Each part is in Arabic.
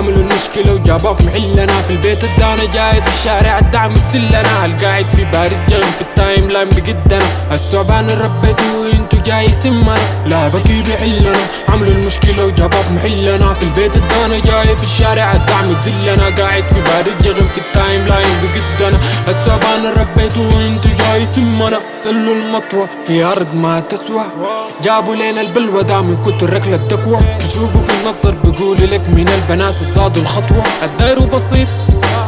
عملوا المشكلة وجابوه في محلنا. في البيت ادانا جاي في الشارع الدعم تسلنا. القاعد في باريس جرم في التايم لاين بقدنا. الثعبان اللي ربيته وانتو جاي سمنا. لا بكي بحلنا. عملوا المشكلة وجابوه في محلنا. في البيت ادانا جاي في الشارع الدعم تسلنا. قاعد في باريس جرم في التايم لاين بقدنا. الثعبان اللي ربيته وانتو جاي سمنا. سلوا المطوة في أرض ما تسوى. جابوا لنا البلوى دا من كتر ركلة تقوى. بشوفوا في النظر بقول لك من البنات زادوا الخطوة. الداير بسيط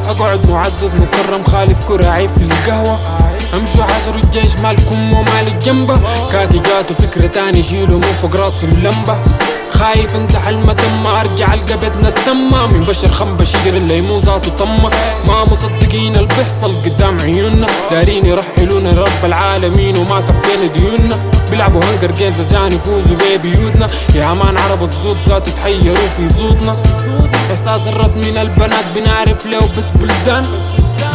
اقعد معزز مكرم خالف كراعي في القهوة. امشوا حصروا الجيش مالكم ومالك جنبه. كاكي جاتوا فكرة تاني شيلوا من فوق راسهم لمبة. خايف انزح المتمة ارجع القى بيتنا التمة. من بشر خنبشير الليمون ذاته طمة. ما مصدقين اللي بيحصل قدام عيوننا. دارين يرحلونا لرب العالمين وما كفينا ديوننا. بيلعبوا هنجر جيمز عشان يفوزوا ببيوتنا. يا مان عرب الصوت ذاته تحيروا في صوتنا. احساس الرد من البنات بنعرف ليه بس بلدان.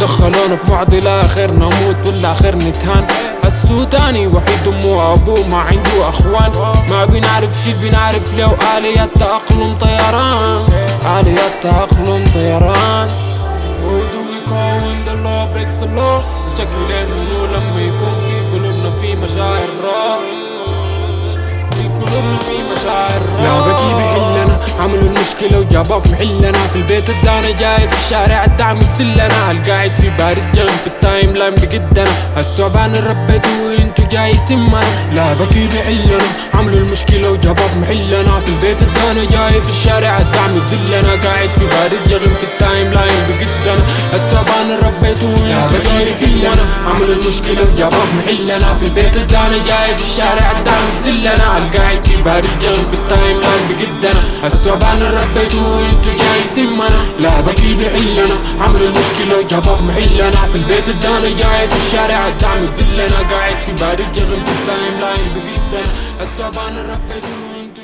دخلونا في معضلة اخر نموت ولا اخر نتهان. السوداني وحيد امه وابوه ما عنده اخوان. ما بنعرف شي بنعرف ليه آليات تأقلم طيران. آليات تأقلم طيران. Who do we call when the law breaks the law؟ شكلين منو لما يكون في قلوبنا في مشاعر راح. في قلوبنا في مشاعر راح. لا بكي بحلنا. عملوا المشكلة وجابوه في محلنا. في البيت ادانا جاي في الشارع الدعم تسلنا. القاعد في باريس جرم في التايم لاين بقدنا. الثعبان اللي ربيته وانتو جاي سمنا. لا بكي بحلنا. عملوا المشكلة وجابوه في محلنا. في البيت ادانا جاي في الشارع الدعم تسلنا. قاعد في باريس جرم في التايم لاين بقدنا. الثعبان اللي ربيته وانتو جاي سمنا. عملوا المشكلة وجابوه في محلنا. في البيت ادانا جاي في الشارع الدعم تسلنا. القاعد في باريس جرم في التايم لاين بقدنا. الثعبان اللي ربيته وانتو جاي سمنا. لا بكي بحلنا. عملوا المشكلة وجابوه في محلنا. في البيت ادانا جاي في الشارع الدعم تسلنا. قاعد في باريس جرم في التايم لاين بقدنا. الثعبان اللي ربيته وانتو